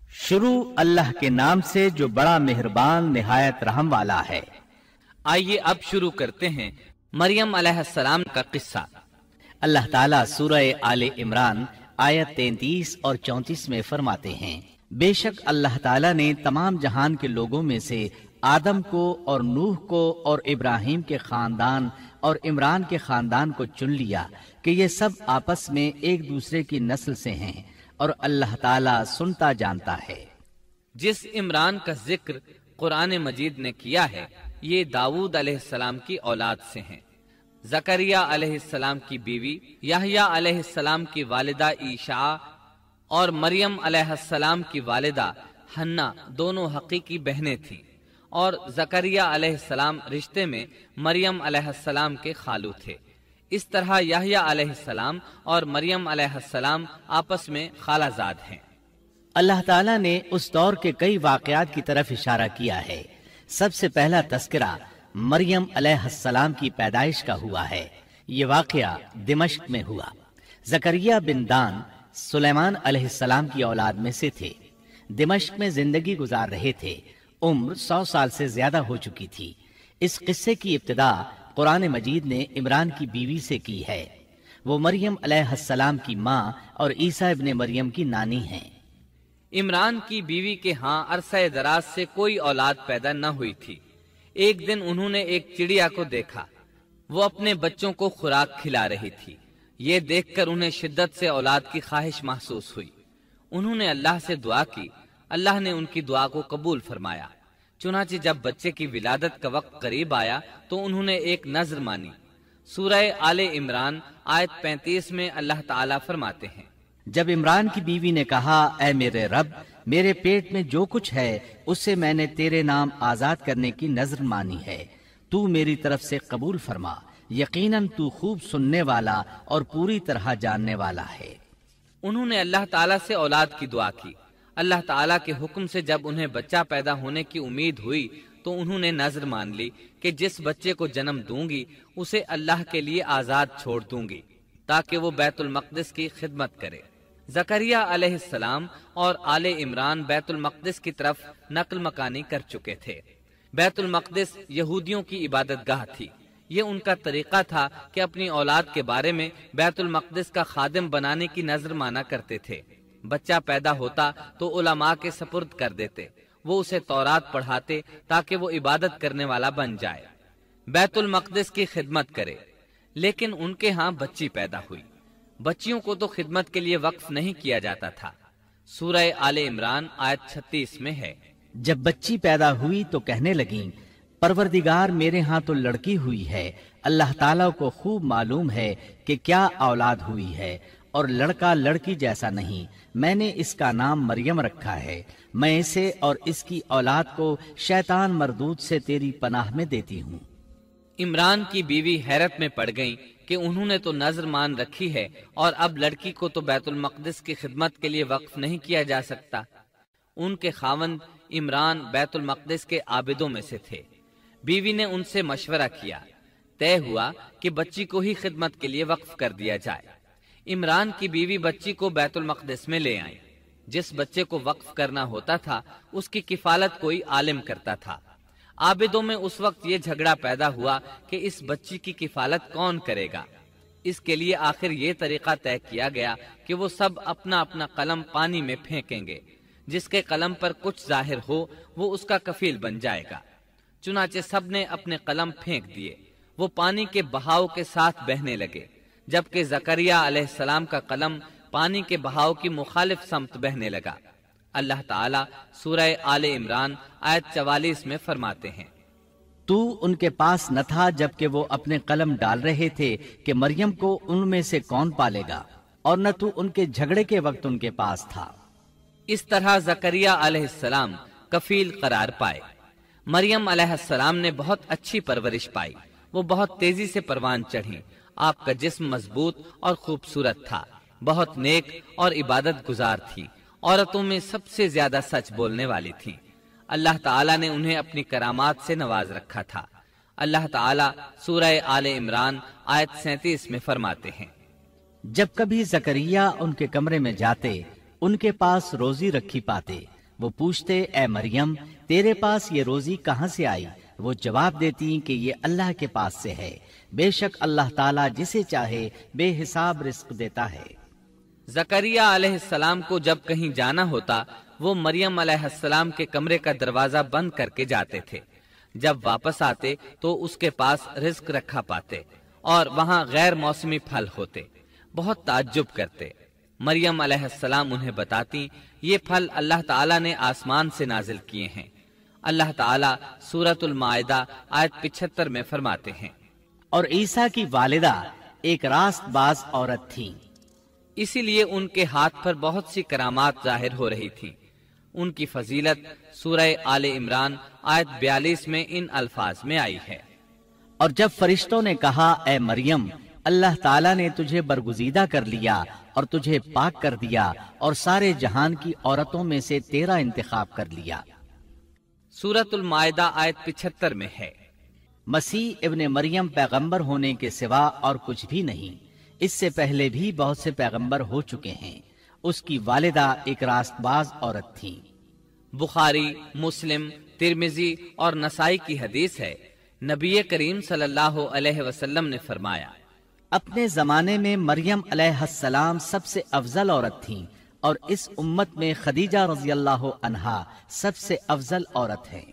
شروع اللہ کے نام سے جو بڑا مہربان نہایت رحم والا ہے۔ آئیے اب شروع کرتے ہیں مریم علیہ السلام کا قصہ۔ اللہ تعالیٰ سورہ آل عمران آیت 33 اور 34 میں فرماتے ہیں، بے شک اللہ تعالیٰ نے تمام جہان کے لوگوں میں سے آدم کو اور نوح کو اور ابراہیم کے خاندان اور عمران کے خاندان کو چن لیا کہ یہ سب آپس میں ایک دوسرے کی نسل سے ہیں، اور اللہ تعالیٰ سنتا جانتا ہے۔ جس عمران کا ذکر قرآن مجید نے کیا ہے یہ داؤد علیہ السلام کی اولاد سے ہیں۔ زکریہ علیہ السلام کی بیوی یحییٰ علیہ السلام کی والدہ عیشا اور مریم علیہ السلام کی والدہ حنا دونوں حقیقی بہنیں تھیں، اور زکریہ علیہ السلام رشتے میں مریم علیہ السلام کے خالو تھے۔ اس طرح یحییٰ علیہ السلام اور مریم علیہ السلام آپس میں خالہ زاد ہیں۔ اللہ تعالیٰ نے اس دور کے کئی واقعات کی طرف اشارہ کیا ہے۔ سب سے پہلا تذکرہ مریم علیہ السلام کی پیدائش کا ہوا ہے۔ یہ واقعہ دمشق میں ہوا۔ زکریا بن دان سلیمان علیہ السلام کی اولاد میں سے تھے۔ دمشق میں زندگی گزار رہے تھے۔ عمر 100 سال سے زیادہ ہو چکی تھی۔ اس قصے کی ابتدا قرآن مجید نے عمران کی بیوی سے کی ہے۔ وہ مریم علیہ السلام کی ماں اور عیسیٰ ابن مریم کی نانی ہیں۔ عمران کی بیوی کے ہاں عرصہ دراز سے کوئی اولاد پیدا نہ ہوئی تھی۔ ایک دن انہوں نے ایک چڑیا کو دیکھا، وہ اپنے بچوں کو خوراک کھلا رہی تھی۔ یہ دیکھ کر انہیں شدت سے اولاد کی خواہش محسوس ہوئی۔ انہوں نے اللہ سے دعا کی، اللہ نے ان کی دعا کو قبول فرمایا۔ چنانچہ جب بچے کی ولادت کا وقت قریب آیا تو انہوں نے ایک نذر مانی۔ سورہ آل عمران آیت 35 میں اللہ تعالیٰ فرماتے ہیں، جب عمران کی بیوی نے کہا، اے میرے رب، میرے پیٹ میں جو کچھ ہے اسے میں نے تیرے نام آزاد کرنے کی نذر مانی ہے، تو میری طرف سے قبول فرما، یقیناً تو خوب سننے والا اور پوری طرح جاننے والا ہے۔ انہوں نے اللہ تعالیٰ سے اولاد کی دعا کی۔ اللہ تعالیٰ کے حکم سے جب انہیں بچہ پیدا ہونے کی امید ہوئی تو انہوں نے نذر مان لی کہ جس بچے کو جنم دوں گی اسے اللہ کے لیے آزاد چھوڑ دوں گی تاکہ وہ بیت المقدس کی خدمت کرے۔ زکریہ علیہ السلام اور آل عمران بیت المقدس کی طرف نقل مکانی کر چکے تھے۔ بیت المقدس یہودیوں کی عبادت گاہ تھی۔ یہ ان کا طریقہ تھا کہ اپنی اولاد کے بارے میں بیت المقدس کا خادم بنانے کی نذر مانا کرتے تھے۔ بچہ پیدا ہوتا تو علماء کے سپرد کر دیتے، وہ اسے تورات پڑھاتے تاکہ وہ عبادت کرنے والا بن جائے، بیت المقدس کی خدمت کرے۔ لیکن ان کے ہاں بچی پیدا ہوئی۔ بچیوں کو تو خدمت کے لیے وقف نہیں کیا جاتا تھا۔ سورہ آل عمران آیت 36 میں ہے، جب بچی پیدا ہوئی تو کہنے لگیں، پروردگار میرے ہاں تو لڑکی ہوئی ہے، اللہ تعالیٰ کو خوب معلوم ہے کہ کیا اولاد ہوئی ہے، اور لڑکا لڑکی جیسا نہیں، میں نے اس کا نام مریم رکھا ہے، میں اسے اور اس کی اولاد کو شیطان مردود سے تیری پناہ میں دیتی ہوں۔ عمران کی بیوی حیرت میں پڑ گئیں کہ انہوں نے تو نذر مان رکھی ہے اور اب لڑکی کو تو بیت المقدس کی خدمت کے لیے وقف نہیں کیا جا سکتا۔ ان کے خاوند عمران بیت المقدس کے عابدوں میں سے تھے۔ بیوی نے ان سے مشورہ کیا، طے ہوا کہ بچی کو ہی خدمت کے لیے وقف کر دیا جائے۔ عمران کی بیوی بچی کو بیت المقدس میں لے آئیں۔ جس بچے کو وقف کرنا ہوتا تھا اس کی کفالت کوئی عالم کرتا تھا۔ عابدوں میں اس وقت یہ جھگڑا پیدا ہوا کہ اس بچی کی کفالت کون کرے گا۔ اس کے لیے آخر یہ طریقہ طے کیا گیا کہ وہ سب اپنا اپنا قلم پانی میں پھینکیں گے، جس کے قلم پر کچھ ظاہر ہو وہ اس کا کفیل بن جائے گا۔ چنانچہ سب نے اپنے قلم پھینک دیے، وہ پانی کے بہاؤ کے ساتھ بہنے لگے، جبکہ زکریہ علیہ السلام کا قلم پانی کے بہاؤ کی مخالف سمت بہنے لگا۔ اللہ تعالیٰ سورہ آل عمران آیت 44 میں فرماتے ہیں، تو ان کے پاس نہ تھا جبکہ وہ اپنے قلم ڈال رہے تھے کہ مریم کو ان میں سے کون پالے گا، اور نہ تو ان کے جھگڑے کے وقت ان کے پاس تھا۔ اس طرح زکریہ علیہ السلام کفیل قرار پائے۔ مریم علیہ السلام نے بہت اچھی پرورش پائی، وہ بہت تیزی سے پروان چڑھی۔ آپ کا جسم مضبوط اور خوبصورت تھا، بہت نیک اور عبادت گزار تھی، عورتوں میں سب سے زیادہ سچ بولنے والی تھی۔ اللہ تعالیٰ نے انہیں اپنی کرامات سے نواز رکھا تھا۔ اللہ تعالیٰ سورہ آل عمران آیت 37 میں فرماتے ہیں، جب کبھی زکریا ان کے کمرے میں جاتے ان کے پاس روزی رکھی پاتے، وہ پوچھتے اے مریم تیرے پاس یہ روزی کہاں سے آئی؟ وہ جواب دیتی کہ یہ اللہ کے پاس سے ہے، بے شک اللہ تعالیٰ جسے چاہے بے حساب رزق دیتا ہے۔ زکریا علیہ السلام کو جب کہیں جانا ہوتا وہ مریم علیہ السلام کے کمرے کا دروازہ بند کر کے جاتے تھے۔ جب واپس آتے تو اس کے پاس رزق رکھا پاتے اور وہاں غیر موسمی پھل ہوتے۔ بہت تعجب کرتے۔ مریم علیہ السلام انہیں بتاتی یہ پھل اللہ تعالیٰ نے آسمان سے نازل کیے ہیں۔ اللہ تعالیٰ سورۃ المائدہ آیت 75 میں فرماتے ہیں، اور عیسیٰ کی والدہ ایک راست باز عورت تھی، اسی لیے ان کے ہاتھ پر بہت سی کرامات ظاہر ہو رہی تھی۔ ان کی فضیلت سورہ آل عمران آیت 42 میں ان الفاظ میں آئی ہے، اور جب فرشتوں نے کہا اے مریم اللہ تعالیٰ نے تجھے برگزیدہ کر لیا اور تجھے پاک کر دیا اور سارے جہان کی عورتوں میں سے تیرا انتخاب کر لیا۔ سورۃ المائدہ آیت 75 میں ہے، مسیح ابن مریم پیغمبر ہونے کے سوا اور کچھ بھی نہیں، اس سے پہلے بھی بہت سے پیغمبر ہو چکے ہیں۔ اس کی والدہ ایک راست باز عورت تھی۔ بخاری، مسلم، ترمذی اور نسائی کی حدیث ہے، نبی کریم صلی اللہ علیہ وسلم نے فرمایا، اپنے زمانے میں مریم علیہ السلام سب سے افضل عورت تھیں اور اس امت میں خدیجہ رضی اللہ عنہا سب سے افضل عورت ہیں۔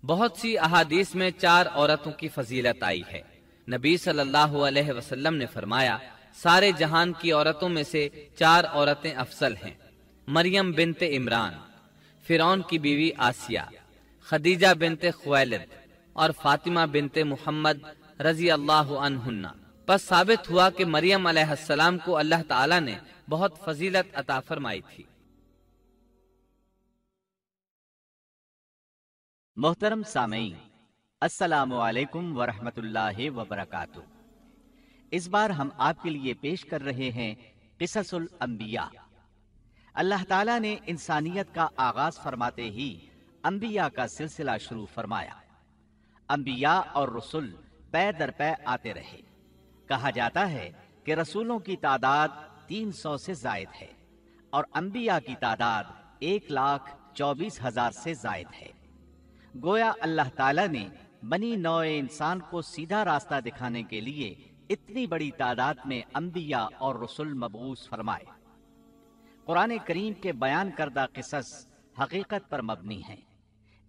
بہت سی احادیث میں 4 عورتوں کی فضیلت آئی ہے۔ نبی صلی اللہ علیہ وسلم نے فرمایا سارے جہان کی عورتوں میں سے 4 عورتیں افضل ہیں، مریم بنت عمران، فرعون کی بیوی آسیہ، خدیجہ بنت خویلد اور فاطمہ بنت محمد رضی اللہ عنہن۔ پس ثابت ہوا کہ مریم علیہ السلام کو اللہ تعالیٰ نے بہت فضیلت عطا فرمائی تھی۔ محترم سامعین، السلام علیکم ورحمۃ اللہ وبرکاتہ۔ اس بار ہم آپ کے لیے پیش کر رہے ہیں قصص الانبیاء۔ اللہ تعالیٰ نے انسانیت کا آغاز فرماتے ہی انبیاء کا سلسلہ شروع فرمایا۔ انبیاء اور رسول پے در پے آتے رہے۔ کہا جاتا ہے کہ رسولوں کی تعداد 300 سے زائد ہے اور انبیاء کی تعداد 1,24,000 سے زائد ہے۔ گویا اللہ تعالیٰ نے بنی نوع انسان کو سیدھا راستہ دکھانے کے لیے اتنی بڑی تعداد میں انبیاء اور رسول مبعوث فرمائے۔ قرآن کریم کے بیان کردہ قصص حقیقت پر مبنی ہیں،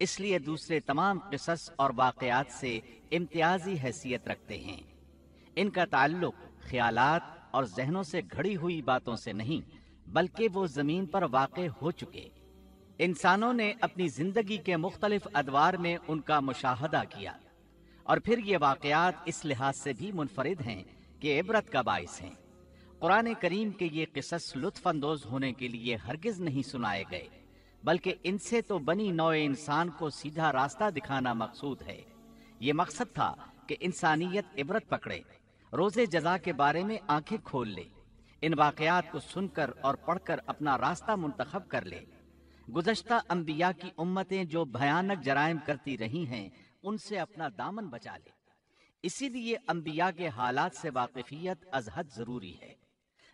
اس لیے دوسرے تمام قصص اور واقعات سے امتیازی حیثیت رکھتے ہیں۔ ان کا تعلق خیالات اور ذہنوں سے گھڑی ہوئی باتوں سے نہیں، بلکہ وہ زمین پر واقع ہو چکے۔ انسانوں نے اپنی زندگی کے مختلف ادوار میں ان کا مشاہدہ کیا، اور پھر یہ واقعات اس لحاظ سے بھی منفرد ہیں کہ عبرت کا باعث ہیں۔ قرآن کریم کے یہ قصص لطف اندوز ہونے کے لیے ہرگز نہیں سنائے گئے، بلکہ ان سے تو بنی نوع انسان کو سیدھا راستہ دکھانا مقصود ہے۔ یہ مقصد تھا کہ انسانیت عبرت پکڑے، روز جزا کے بارے میں آنکھیں کھول لے، ان واقعات کو سن کر اور پڑھ کر اپنا راستہ منتخب کر لے۔ گزشتہ انبیاء کی امتیں جو بھیانک جرائم کرتی رہی ہیں ان سے اپنا دامن بچا لے۔ اسی لیے انبیاء کے حالات سے واقفیت از حد ضروری ہے۔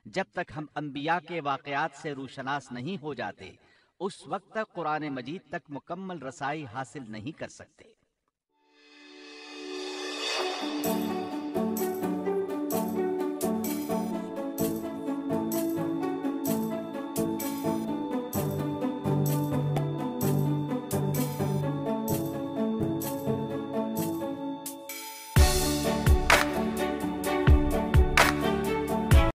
جب تک ہم انبیاء کے واقعات سے روشناس نہیں ہو جاتے اس وقت تک قرآن مجید تک مکمل رسائی حاصل نہیں کر سکتے۔